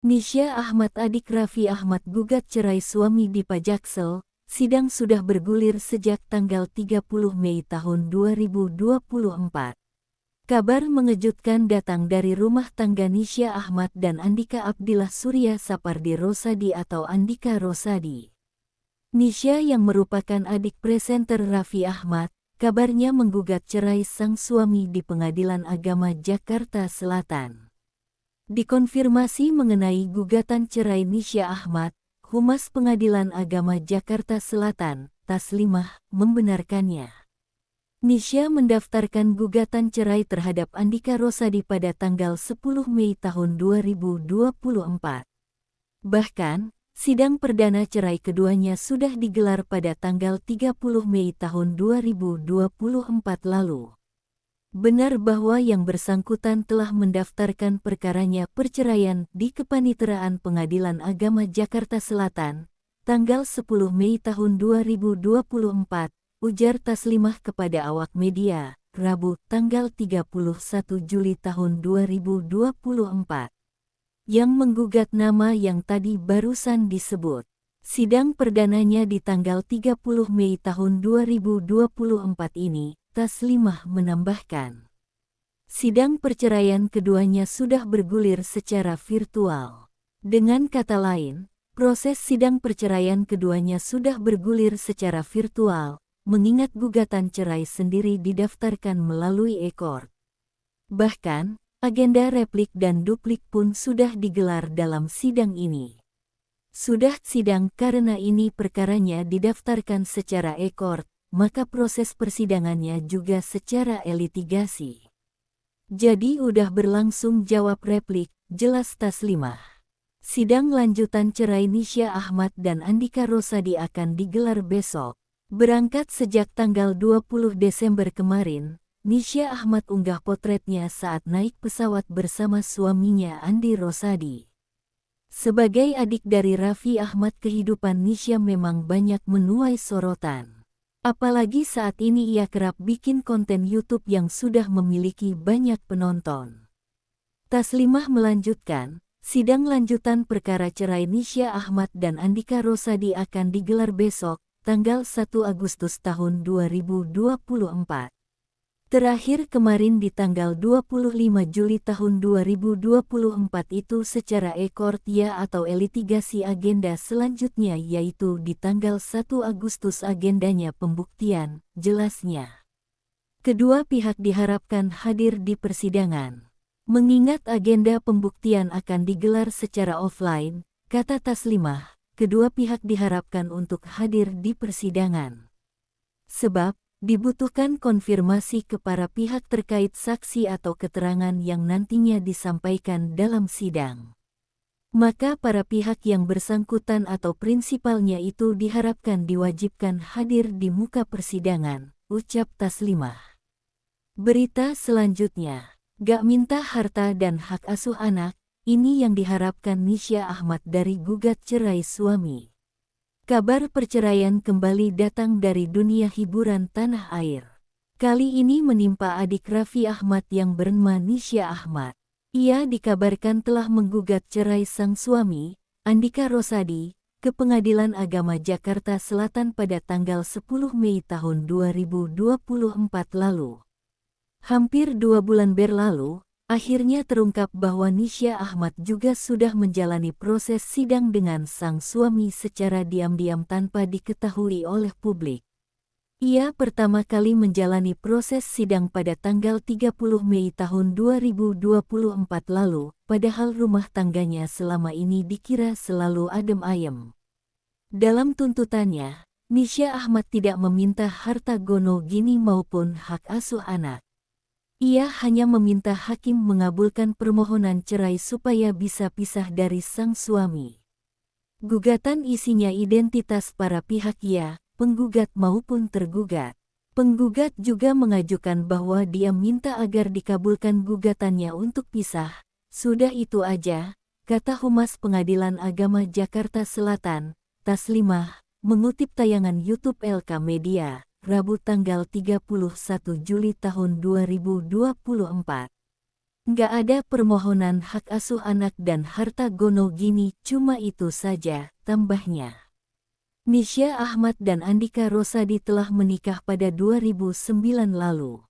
Nisha Ahmad adik Raffi Ahmad gugat cerai suami di Pajaksel, sidang sudah bergulir sejak tanggal 30 Mei tahun 2024. Kabar mengejutkan datang dari rumah tangga Nisha Ahmad dan Andika Abdillah Surya Sapardi Rosadi atau Andika Rosadi. Nisha yang merupakan adik presenter Raffi Ahmad, kabarnya menggugat cerai sang suami di Pengadilan Agama Jakarta Selatan. Dikonfirmasi mengenai gugatan cerai Nisha Ahmad, Humas Pengadilan Agama Jakarta Selatan, Taslimah, membenarkannya. Nisha mendaftarkan gugatan cerai terhadap Andika Rosadi pada tanggal 10 Mei tahun 2024. Bahkan, sidang perdana cerai keduanya sudah digelar pada tanggal 30 Mei tahun 2024 lalu. Benar bahwa yang bersangkutan telah mendaftarkan perkaranya perceraian di Kepaniteraan Pengadilan Agama Jakarta Selatan, tanggal 10 Mei tahun 2024, ujar Taslimah kepada awak media, Rabu, tanggal 31 Juli tahun 2024. Yang menggugat nama yang tadi barusan disebut. Sidang perdananya di tanggal 30 Mei tahun 2024 ini, Taslimah menambahkan. Sidang perceraian keduanya sudah bergulir secara virtual. Dengan kata lain, proses sidang perceraian keduanya sudah bergulir secara virtual, mengingat gugatan cerai sendiri didaftarkan melalui e-court. Bahkan, agenda replik dan duplik pun sudah digelar dalam sidang ini. Sudah sidang karena ini perkaranya didaftarkan secara e-court, maka proses persidangannya juga secara elitigasi. Jadi udah berlangsung jawab replik, jelas Taslimah. Sidang lanjutan cerai Nisha Ahmad dan Andika Rosadi akan digelar besok. Berangkat sejak tanggal 20 Desember kemarin, Nisha Ahmad unggah potretnya saat naik pesawat bersama suaminya Andi Rosadi. Sebagai adik dari Raffi Ahmad, kehidupan Nisha memang banyak menuai sorotan. Apalagi saat ini ia kerap bikin konten YouTube yang sudah memiliki banyak penonton. Taslimah melanjutkan, sidang lanjutan perkara cerai Nisha Ahmad dan Andika Rosadi akan digelar besok, tanggal 1 Agustus tahun 2024. Terakhir kemarin di tanggal 25 Juli tahun 2024 itu secara e-court ya atau elitigasi. Agenda selanjutnya yaitu di tanggal 1 Agustus agendanya pembuktian, jelasnya. Kedua pihak diharapkan hadir di persidangan. Mengingat agenda pembuktian akan digelar secara offline, kata Taslimah, kedua pihak diharapkan untuk hadir di persidangan. Sebab, dibutuhkan konfirmasi ke para pihak terkait saksi atau keterangan yang nantinya disampaikan dalam sidang. Maka para pihak yang bersangkutan atau prinsipalnya itu diharapkan diwajibkan hadir di muka persidangan, ucap Taslimah. Berita selanjutnya, gak minta harta dan hak asuh anak, ini yang diharapkan Nisha Ahmad dari gugat cerai suami. Kabar perceraian kembali datang dari dunia hiburan tanah air. Kali ini menimpa adik Raffi Ahmad yang bernama Nisha Ahmad. Ia dikabarkan telah menggugat cerai sang suami, Andika Rosadi, ke Pengadilan Agama Jakarta Selatan pada tanggal 10 Mei tahun 2024 lalu. Hampir 2 bulan berlalu, akhirnya terungkap bahwa Nisha Ahmad juga sudah menjalani proses sidang dengan sang suami secara diam-diam tanpa diketahui oleh publik. Ia pertama kali menjalani proses sidang pada tanggal 30 Mei tahun 2024 lalu, padahal rumah tangganya selama ini dikira selalu adem ayem. Dalam tuntutannya, Nisha Ahmad tidak meminta harta gono gini maupun hak asuh anak. Ia hanya meminta hakim mengabulkan permohonan cerai supaya bisa pisah dari sang suami. Gugatan isinya identitas para pihak ya, penggugat maupun tergugat. Penggugat juga mengajukan bahwa dia minta agar dikabulkan gugatannya untuk pisah. Sudah itu aja, kata Humas Pengadilan Agama Jakarta Selatan, Taslimah, mengutip tayangan YouTube LK Media. Rabu tanggal 31 Juli tahun 2024. Nggak ada permohonan hak asuh anak dan harta gono gini, cuma itu saja, tambahnya. Nisha Ahmad dan Andika Rosadi telah menikah pada 2009 lalu.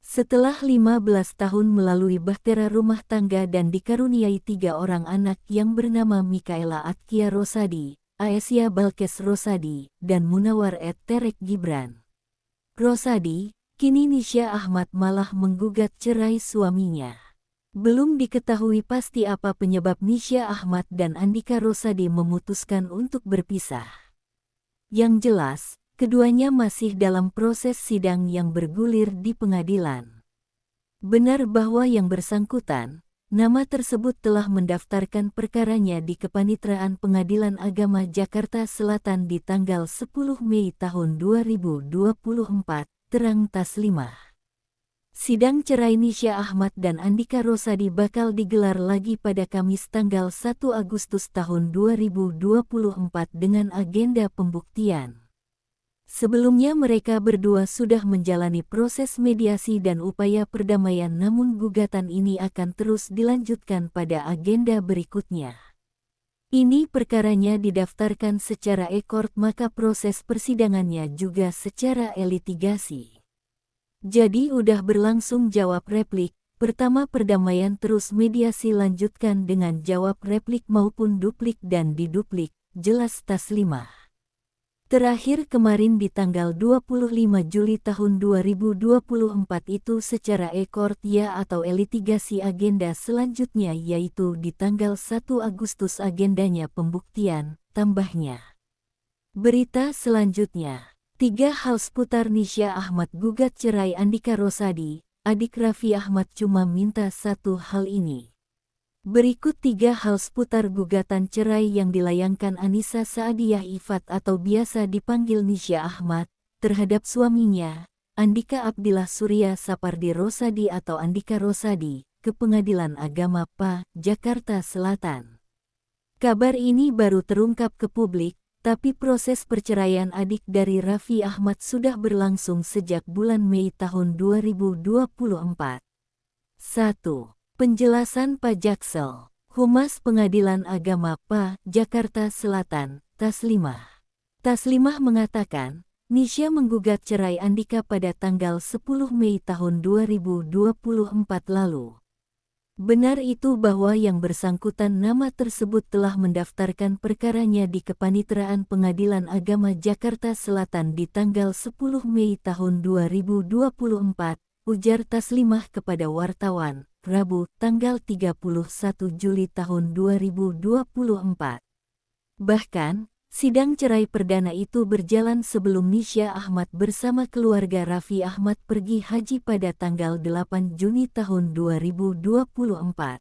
Setelah 15 tahun melalui bahtera rumah tangga dan dikaruniai 3 orang anak yang bernama Mikaela Atkia Rosadi, Aesya Balkes Rosadi, dan Munawar Terek Gibran Rosadi, kini Nisha Ahmad malah menggugat cerai suaminya. Belum diketahui pasti apa penyebab Nisha Ahmad dan Andika Rosadi memutuskan untuk berpisah. Yang jelas, keduanya masih dalam proses sidang yang bergulir di pengadilan. Benar bahwa yang bersangkutan, nama tersebut telah mendaftarkan perkaranya di Kepanitraan Pengadilan Agama Jakarta Selatan di tanggal 10 Mei tahun 2024, terang Taslimah. Sidang cerai Nisha Ahmad dan Andika Rosadi bakal digelar lagi pada Kamis tanggal 1 Agustus tahun 2024 dengan agenda pembuktian. Sebelumnya mereka berdua sudah menjalani proses mediasi dan upaya perdamaian, namun gugatan ini akan terus dilanjutkan pada agenda berikutnya. Ini perkaranya didaftarkan secara e-court, maka proses persidangannya juga secara e-litigasi. Jadi udah berlangsung jawab replik, pertama perdamaian terus mediasi lanjutkan dengan jawab replik maupun duplik dan diduplik, jelas Taslimah. Terakhir kemarin di tanggal 25 Juli tahun 2024 itu secara e-court ya atau e-litigasi, agenda selanjutnya yaitu di tanggal 1 Agustus agendanya pembuktian, tambahnya. Berita selanjutnya. 3 hal seputar Nisha Ahmad gugat cerai Andika Rosadi, adik Raffi Ahmad cuma minta satu hal ini. Berikut 3 hal seputar gugatan cerai yang dilayangkan Anissa Saadiyah Ifat atau biasa dipanggil Nisha Ahmad, terhadap suaminya, Andika Abdillah Surya Sapardi Rosadi atau Andika Rosadi, ke Pengadilan Agama PA, Jakarta Selatan. Kabar ini baru terungkap ke publik, tapi proses perceraian adik dari Raffi Ahmad sudah berlangsung sejak bulan Mei tahun 2024. 1. Penjelasan Pak Jaksel, Humas Pengadilan Agama PA, Jakarta Selatan, Taslimah. Taslimah mengatakan, Nisha menggugat cerai Andika pada tanggal 10 Mei tahun 2024 lalu. Benar itu bahwa yang bersangkutan nama tersebut telah mendaftarkan perkaranya di Kepanitraan Pengadilan Agama Jakarta Selatan di tanggal 10 Mei tahun 2024, ujar Taslimah kepada wartawan, Rabu, tanggal 31 Juli tahun 2024. Bahkan, sidang cerai perdana itu berjalan sebelum Nisha Ahmad bersama keluarga Raffi Ahmad pergi haji pada tanggal 8 Juni tahun 2024.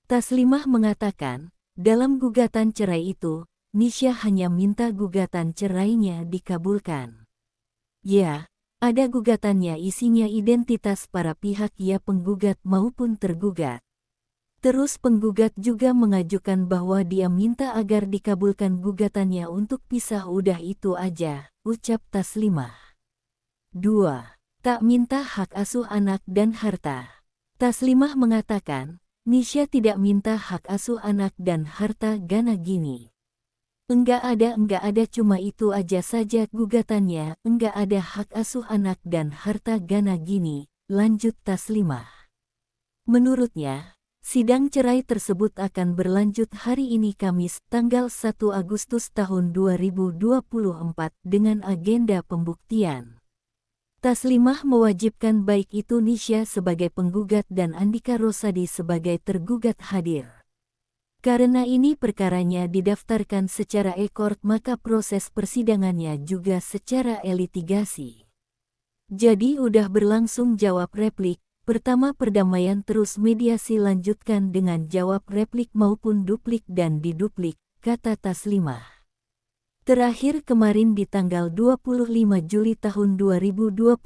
Taslimah mengatakan, dalam gugatan cerai itu, Nisha hanya minta gugatan cerainya dikabulkan. Ya, ada gugatannya, isinya identitas para pihak, ya penggugat maupun tergugat. Terus penggugat juga mengajukan bahwa dia minta agar dikabulkan gugatannya untuk pisah, udah itu aja, ucap Taslimah. 2. Tak minta hak asuh anak dan harta. Taslimah mengatakan, Nisha tidak minta hak asuh anak dan harta gana gini. Enggak ada, cuma itu aja saja gugatannya, enggak ada hak asuh anak dan harta gana gini, lanjut Taslimah. Menurutnya, sidang cerai tersebut akan berlanjut hari ini Kamis tanggal 1 Agustus tahun 2024 dengan agenda pembuktian. Taslimah mewajibkan baik itu Nisha sebagai penggugat dan Andika Rosadi sebagai tergugat hadir. Karena ini perkaranya didaftarkan secara e-court, maka proses persidangannya juga secara e-litigasi. Jadi udah berlangsung jawab replik. Pertama perdamaian terus mediasi lanjutkan dengan jawab replik maupun duplik dan diduplik, kata Taslimah. Terakhir kemarin di tanggal 25 Juli tahun 2024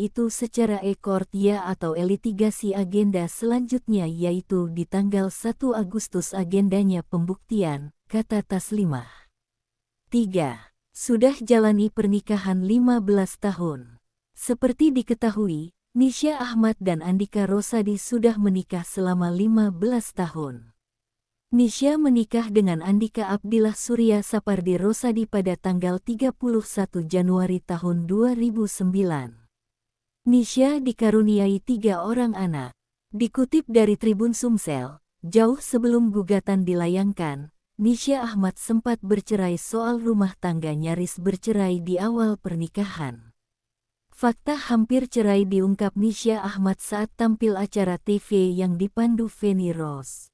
itu secara e-court ya atau e-litigasi, agenda selanjutnya yaitu di tanggal 1 Agustus agendanya pembuktian, kata Taslimah. 3. Sudah jalani pernikahan 15 tahun. Seperti diketahui, Nisha Ahmad dan Andika Rosadi sudah menikah selama 15 tahun. Nisha menikah dengan Andika Abdillah Surya Sapardi Rosadi pada tanggal 31 Januari tahun 2009. Nisha dikaruniai 3 orang anak. Dikutip dari Tribun Sumsel, jauh sebelum gugatan dilayangkan, Nisha Ahmad sempat bercerai soal rumah tangga, nyaris bercerai di awal pernikahan. Fakta hampir cerai diungkap Nisha Ahmad saat tampil acara TV yang dipandu Feni Rose.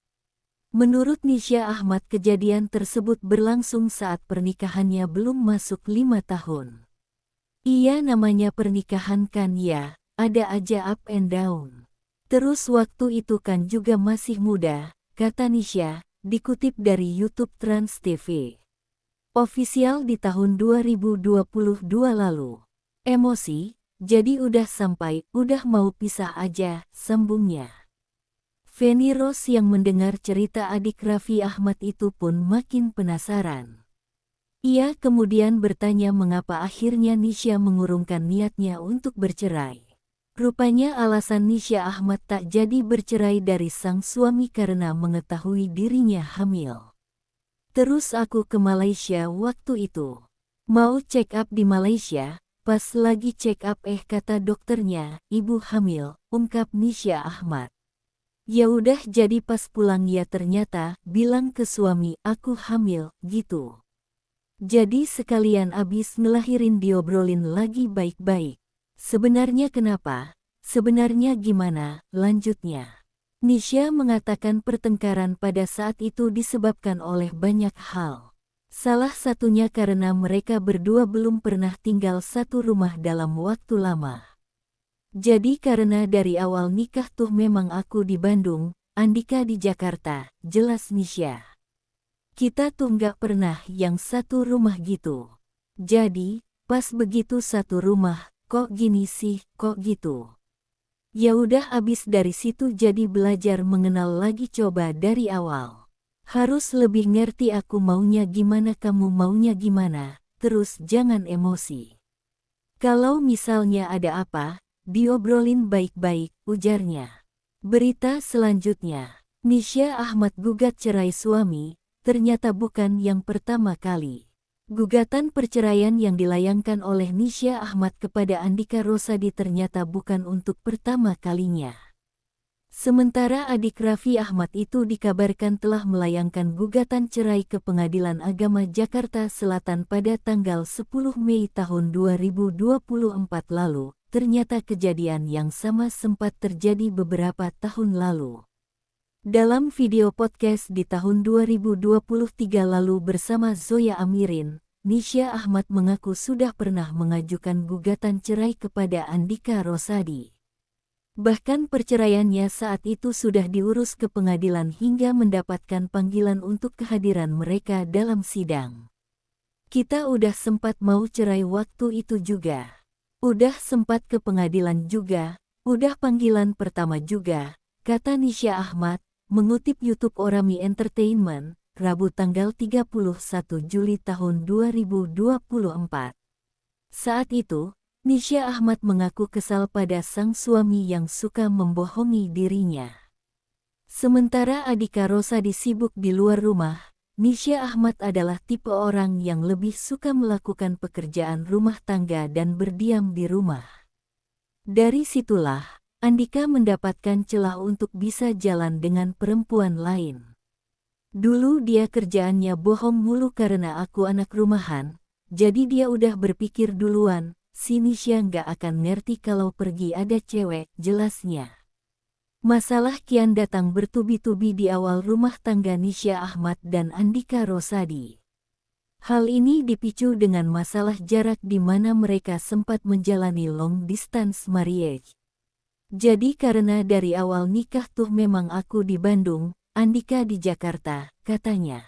Menurut Nisha Ahmad, kejadian tersebut berlangsung saat pernikahannya belum masuk 5 tahun. Iya, namanya pernikahan kan ya, ada aja up and down. Terus waktu itu kan juga masih muda, kata Nisha, dikutip dari YouTube Trans TV Official di tahun 2022 lalu. Emosi, jadi udah sampai, udah mau pisah aja, sambungnya. Feni Rose yang mendengar cerita adik Raffi Ahmad itu pun makin penasaran. Ia kemudian bertanya mengapa akhirnya Nisha mengurungkan niatnya untuk bercerai. Rupanya alasan Nisha Ahmad tak jadi bercerai dari sang suami karena mengetahui dirinya hamil. Terus aku ke Malaysia waktu itu. Mau check up di Malaysia, pas lagi check up kata dokternya, ibu hamil, ungkap Nisha Ahmad. Ya udah, jadi pas pulang ya ternyata, bilang ke suami, aku hamil, gitu. Jadi sekalian abis ngelahirin diobrolin lagi baik-baik. Sebenarnya kenapa? Sebenarnya gimana? Lanjutnya. Nisha mengatakan pertengkaran pada saat itu disebabkan oleh banyak hal. Salah satunya karena mereka berdua belum pernah tinggal satu rumah dalam waktu lama. Jadi karena dari awal nikah tuh memang aku di Bandung, Andika di Jakarta, jelas Nisha. Kita tuh nggak pernah yang satu rumah gitu. Jadi, pas begitu satu rumah, kok gini sih, kok gitu. Ya udah, abis dari situ jadi belajar mengenal lagi, coba dari awal. Harus lebih ngerti aku maunya gimana, kamu maunya gimana, terus jangan emosi. Kalau misalnya ada apa, diobrolin baik-baik, ujarnya. Berita selanjutnya, Nisha Ahmad gugat cerai suami, ternyata bukan yang pertama kali. Gugatan perceraian yang dilayangkan oleh Nisha Ahmad kepada Andika Rosadi ternyata bukan untuk pertama kalinya. Sementara adik Raffi Ahmad itu dikabarkan telah melayangkan gugatan cerai ke Pengadilan Agama Jakarta Selatan pada tanggal 10 Mei tahun 2024 lalu. Ternyata kejadian yang sama sempat terjadi beberapa tahun lalu. Dalam video podcast di tahun 2023 lalu bersama Zoya Amirin, Nisha Ahmad mengaku sudah pernah mengajukan gugatan cerai kepada Andika Rosadi. Bahkan perceraiannya saat itu sudah diurus ke pengadilan hingga mendapatkan panggilan untuk kehadiran mereka dalam sidang. Kita udah sempat mau cerai waktu itu juga. Udah sempat ke pengadilan juga, udah panggilan pertama juga, kata Nisha Ahmad, mengutip YouTube Orami Entertainment, Rabu tanggal 31 Juli tahun 2024. Saat itu, Nisha Ahmad mengaku kesal pada sang suami yang suka membohongi dirinya. Sementara Andika Rosadi sibuk di luar rumah, Nisha Ahmad adalah tipe orang yang lebih suka melakukan pekerjaan rumah tangga dan berdiam di rumah. Dari situlah, Andika mendapatkan celah untuk bisa jalan dengan perempuan lain. Dulu dia kerjaannya bohong mulu karena aku anak rumahan, jadi dia udah berpikir duluan, si Nisha nggak akan ngerti kalau pergi ada cewek, jelasnya. Masalah kian datang bertubi-tubi di awal rumah tangga Nisha Ahmad dan Andika Rosadi. Hal ini dipicu dengan masalah jarak di mana mereka sempat menjalani long distance marriage. Jadi karena dari awal nikah tuh memang aku di Bandung, Andika di Jakarta, katanya.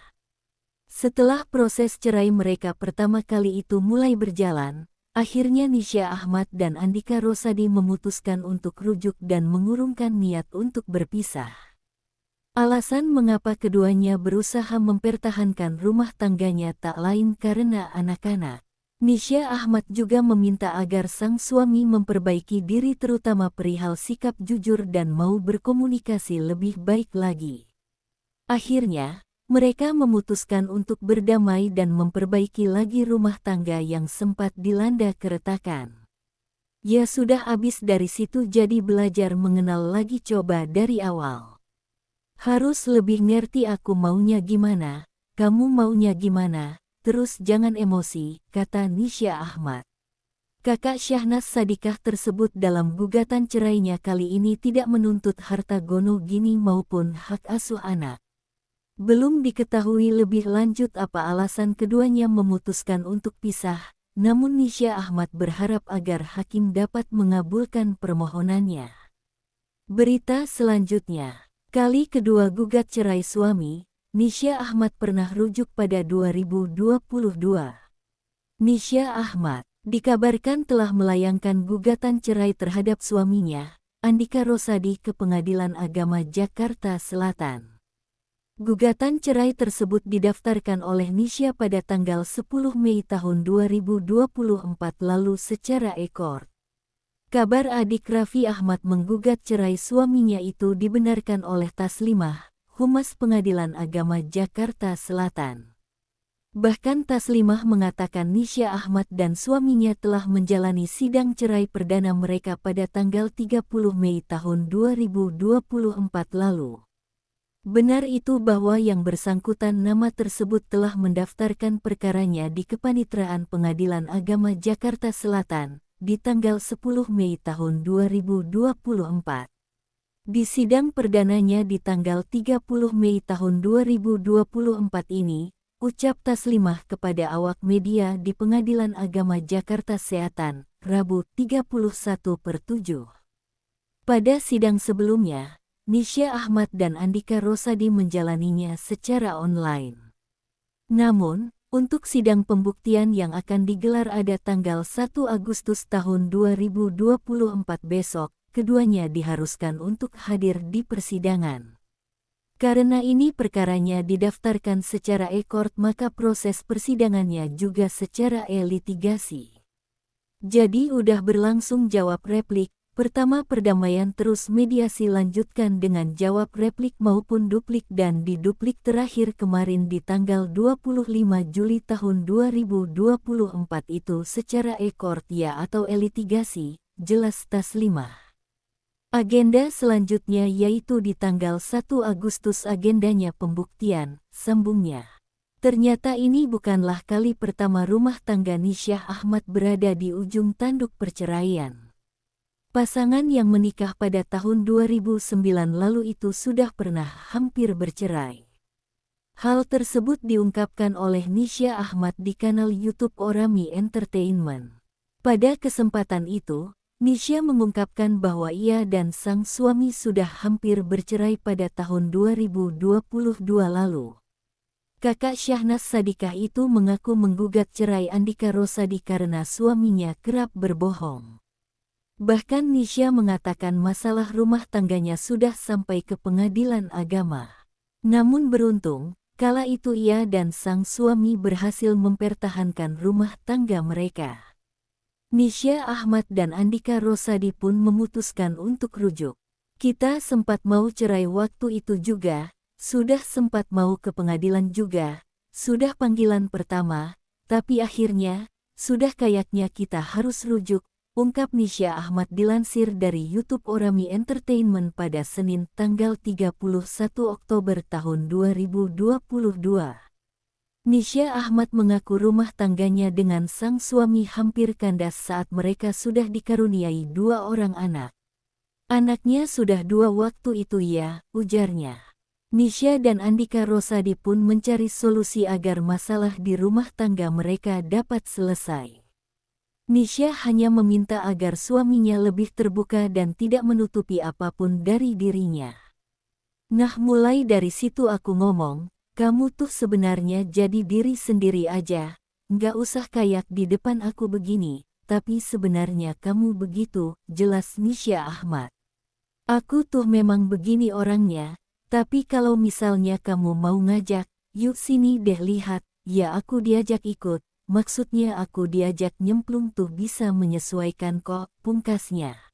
Setelah proses cerai mereka pertama kali itu mulai berjalan, akhirnya Nisha Ahmad dan Andika Rosadi memutuskan untuk rujuk dan mengurungkan niat untuk berpisah. Alasan mengapa keduanya berusaha mempertahankan rumah tangganya tak lain karena anak-anak. Nisha Ahmad juga meminta agar sang suami memperbaiki diri terutama perihal sikap jujur dan mau berkomunikasi lebih baik lagi. Akhirnya, mereka memutuskan untuk berdamai dan memperbaiki lagi rumah tangga yang sempat dilanda keretakan. Ya sudah habis dari situ jadi belajar mengenal lagi coba dari awal. Harus lebih ngerti aku maunya gimana, kamu maunya gimana. Terus jangan emosi, kata Nisha Ahmad. Kakak Syahnas Sadikah tersebut dalam gugatan cerainya kali ini tidak menuntut harta gono gini maupun hak asuh anak. Belum diketahui lebih lanjut apa alasan keduanya memutuskan untuk pisah, namun Nisha Ahmad berharap agar hakim dapat mengabulkan permohonannya. Berita selanjutnya, kali kedua gugat cerai suami, Nisha Ahmad pernah rujuk pada 2022. Nisha Ahmad dikabarkan telah melayangkan gugatan cerai terhadap suaminya, Andika Rosadi ke Pengadilan Agama Jakarta Selatan. Gugatan cerai tersebut didaftarkan oleh Nisha pada tanggal 10 Mei tahun 2024 lalu secara ekor. Kabar adik Raffi Ahmad menggugat cerai suaminya itu dibenarkan oleh Taslimah, Humas Pengadilan Agama Jakarta Selatan. Bahkan Taslimah mengatakan Nisha Ahmad dan suaminya telah menjalani sidang cerai perdana mereka pada tanggal 30 Mei tahun 2024 lalu. Benar itu bahwa yang bersangkutan nama tersebut telah mendaftarkan perkaranya di Kepanitraan Pengadilan Agama Jakarta Selatan di tanggal 10 Mei tahun 2024. Di sidang perdananya di tanggal 30 Mei tahun 2024 ini, ucap Taslimah kepada awak media di Pengadilan Agama Jakarta Selatan, Rabu 31/7. Pada sidang sebelumnya, Nisha Ahmad dan Andika Rosadi menjalaninya secara online. Namun, untuk sidang pembuktian yang akan digelar ada tanggal 1 Agustus tahun 2024 besok, keduanya diharuskan untuk hadir di persidangan. Karena ini perkaranya didaftarkan secara e-court maka proses persidangannya juga secara e-litigasi. Jadi udah berlangsung jawab replik, pertama perdamaian terus mediasi lanjutkan dengan jawab replik maupun duplik dan di duplik terakhir kemarin di tanggal 25 Juli tahun 2024 itu secara e-court ya atau e-litigasi, jelas Taslimah. Agenda selanjutnya yaitu di tanggal 1 Agustus agendanya pembuktian, sambungnya. Ternyata ini bukanlah kali pertama rumah tangga Nisha Ahmad berada di ujung tanduk perceraian. Pasangan yang menikah pada tahun 2009 lalu itu sudah pernah hampir bercerai. Hal tersebut diungkapkan oleh Nisha Ahmad di kanal YouTube Orami Entertainment. Pada kesempatan itu, Nisha mengungkapkan bahwa ia dan sang suami sudah hampir bercerai pada tahun 2022 lalu. Kakak Syahnas Sadikah itu mengaku menggugat cerai Andika Rosadi karena suaminya kerap berbohong. Bahkan Nisha mengatakan masalah rumah tangganya sudah sampai ke pengadilan agama. Namun beruntung, kala itu ia dan sang suami berhasil mempertahankan rumah tangga mereka. Nisha Ahmad dan Andika Rosadi pun memutuskan untuk rujuk. Kita sempat mau cerai waktu itu juga, sudah sempat mau ke pengadilan juga, sudah panggilan pertama, tapi akhirnya, sudah kayaknya kita harus rujuk, ungkap Nisha Ahmad dilansir dari YouTube Orami Entertainment pada Senin tanggal 31 Oktober tahun 2022. Nisha Ahmad mengaku rumah tangganya dengan sang suami hampir kandas saat mereka sudah dikaruniai 2 orang anak. Anaknya sudah 2 waktu itu ya, ujarnya. Nisha dan Andika Rosadi pun mencari solusi agar masalah di rumah tangga mereka dapat selesai. Nisha hanya meminta agar suaminya lebih terbuka dan tidak menutupi apapun dari dirinya. Nah mulai dari situ aku ngomong, kamu tuh sebenarnya jadi diri sendiri aja, nggak usah kayak di depan aku begini, tapi sebenarnya kamu begitu, jelas Nisha Ahmad. Aku tuh memang begini orangnya, tapi kalau misalnya kamu mau ngajak, yuk sini deh lihat, ya aku diajak ikut, Maksudnya aku diajak nyemplung tuh bisa menyesuaikan kok, pungkasnya.